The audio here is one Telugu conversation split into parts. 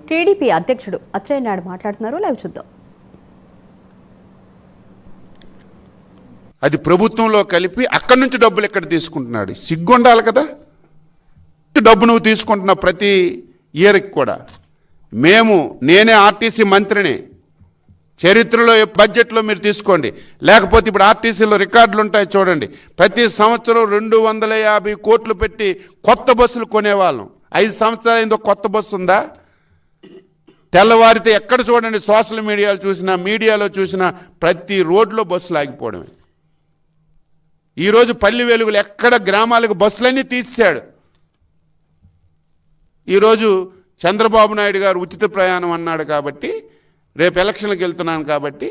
టీడీపీ అధ్యక్షుడు అచ్చెన్నాయుడు మాట్లాడుతున్నారు. లైవ్ చూద్దాం. అది ప్రభుత్వంలో కలిపి అక్కడి నుంచి డబ్బులు ఎక్కడ తీసుకుంటున్నాడు? సిగ్గుండాలి కదా. డబ్బు నువ్వు తీసుకుంటున్న ప్రతి ఇయర్కి కూడా నేనే ఆర్టీసీ మంత్రిని, చరిత్రలో బడ్జెట్లో మీరు తీసుకోండి, లేకపోతే ఇప్పుడు ఆర్టీసీలో రికార్డులు ఉంటాయి చూడండి. ప్రతి సంవత్సరం 250 కోట్లు పెట్టి కొత్త బస్సులు కొనేవాళ్ళం. 5 సంవత్సరాలు అయిందో కొత్త బస్సు ఉందా? తెల్లవారితే ఎక్కడ చూడండి, సోషల్ మీడియాలో చూసినా ప్రతి రోడ్లో బస్సులు ఆగిపోవడమే. ఈరోజు పల్లి వెలుగులు ఎక్కడ గ్రామాలకు బస్సులన్నీ తీసేశాడు. ఈరోజు చంద్రబాబు నాయుడు గారు ఉచిత ప్రయాణం అన్నాడు కాబట్టి, రేపు ఎలక్షన్లకు వెళ్తున్నాను కాబట్టి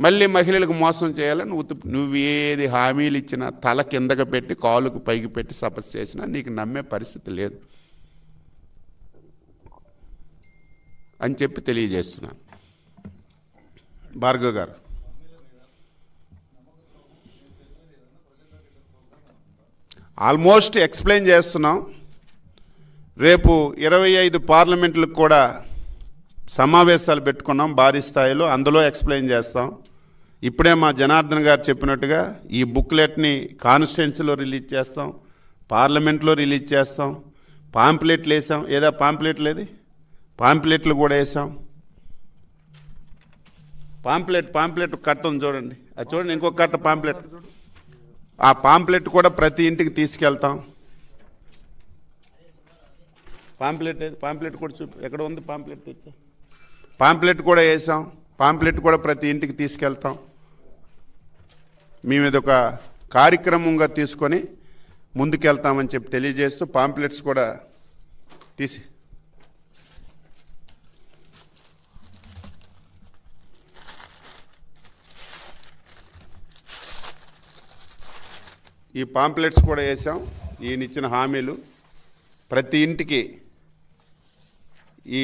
మళ్ళీ మహిళలకు మోసం చేయాలని నువ్వు ఏది హామీలు ఇచ్చినా తల కిందకు పెట్టి కాలుకు పైకి పెట్టి సపస్సు చేసినా నీకు నమ్మే పరిస్థితి లేదు అని చెప్పి తెలియజేస్తున్నాను. భార్గవ్ గారు, ఆల్మోస్ట్ ఎక్స్ప్లెయిన్ చేస్తున్నాం. రేపు 25 పార్లమెంట్లకు కూడా సమావేశాలు పెట్టుకున్నాం భారీ స్థాయిలో, అందులో ఎక్స్ప్లెయిన్ చేస్తాం. ఇప్పుడే మా జనార్దన్ గారు చెప్పినట్టుగా ఈ బుక్లెట్ని కాన్స్టిట్యున్సీలో రిలీజ్ చేస్తాం, పార్లమెంట్లో రిలీజ్ చేస్తాం. పాంప్లెట్లు వేసాం, ఏదా పాంప్లెట్లు ఏది, పాంప్లెట్లు కూడా వేసాం. పాంప్లెట్ కట్ట ఉంది చూడండి, అది చూడండి, ఇంకొక కట్ట పాంప్లెట్. ఆ పాంప్లెట్ కూడా ప్రతి ఇంటికి తీసుకెళ్తాం. పాంప్లెట్ ఏది, పాంప్లెట్ కూడా చూపి, ఎక్కడ ఉంది పాంప్లెట్? తెచ్చా. పాంప్లెట్ కూడా వేసాం, పాంప్లెట్ కూడా ప్రతి ఇంటికి తీసుకెళ్తాం. మేము ఇదొక కార్యక్రమంగా తీసుకొని ముందుకెళ్తామని చెప్పి తెలియజేస్తూ పాంప్లెట్స్ కూడా తీసి ఈ పాంప్లెట్స్ కూడా వేసాం. ఈయన ఇచ్చిన హామీలు ప్రతి ఇంటికి ఈ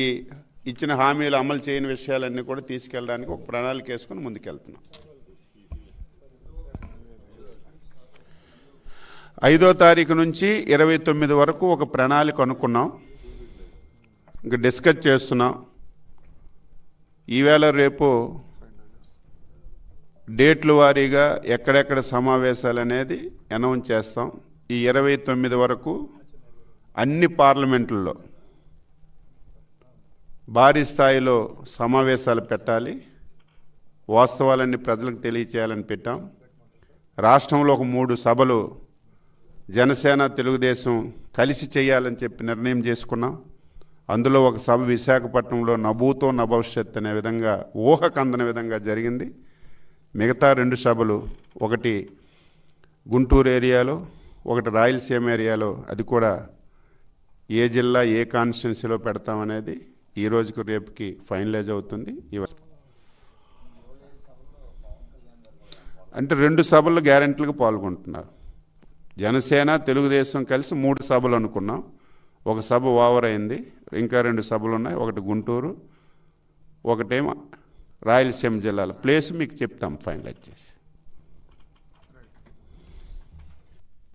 ఇచ్చిన హామీలు అమలు చేయని విషయాలన్నీ కూడా తీసుకెళ్ళడానికి ఒక ప్రణాళిక వేసుకొని ముందుకెళ్తున్నాం. 5వ తారీఖు నుంచి 29 వరకు ఒక ప్రణాళిక అనుకున్నాం, ఇంకా డిస్కస్ చేస్తున్నాం. ఈవేళ రేపు డేట్ల వారీగా ఎక్కడెక్కడ సమావేశాలు అనేది అనౌన్స్ చేస్తాం. ఈ 29 వరకు అన్ని పార్లమెంట్లలో భారీ స్థాయిలో సమావేశాలు పెట్టాలి, వాస్తవాలన్నీ ప్రజలకు తెలియచేయాలని పెట్టాం. రాష్ట్రంలో ఒక 3 సభలు జనసేన తెలుగుదేశం కలిసి చేయాలని చెప్పి నిర్ణయం చేసుకున్నాం. అందులో ఒక సభ విశాఖపట్నంలో నభూతో నభవిష్యత్ అనే విధంగా ఊహకందని విధంగా జరిగింది. మిగతా 2 సభలు, ఒకటి గుంటూరు ఏరియాలో, ఒకటి రాయలసీమ ఏరియాలో, అది కూడా ఏ జిల్లా ఏ కాన్స్టిట్యున్సీలో పెడతామనేది ఈ రోజుకు రేపుకి ఫైనలైజ్ అవుతుంది. అంటే 2 సభలు గ్యారెంటీలకు పాల్గొంటున్నారు. జనసేన తెలుగుదేశం కలిసి 3 సభలు అనుకున్నాం. ఒక సభ ఓవర్ అయింది, ఇంకా 2 సభలు ఉన్నాయి. ఒకటి గుంటూరు, ఒకటేమో రాయలసీమ జిల్లాల ప్లేస్ మీకు చెప్తాం ఫైనలైజ్ చేసి.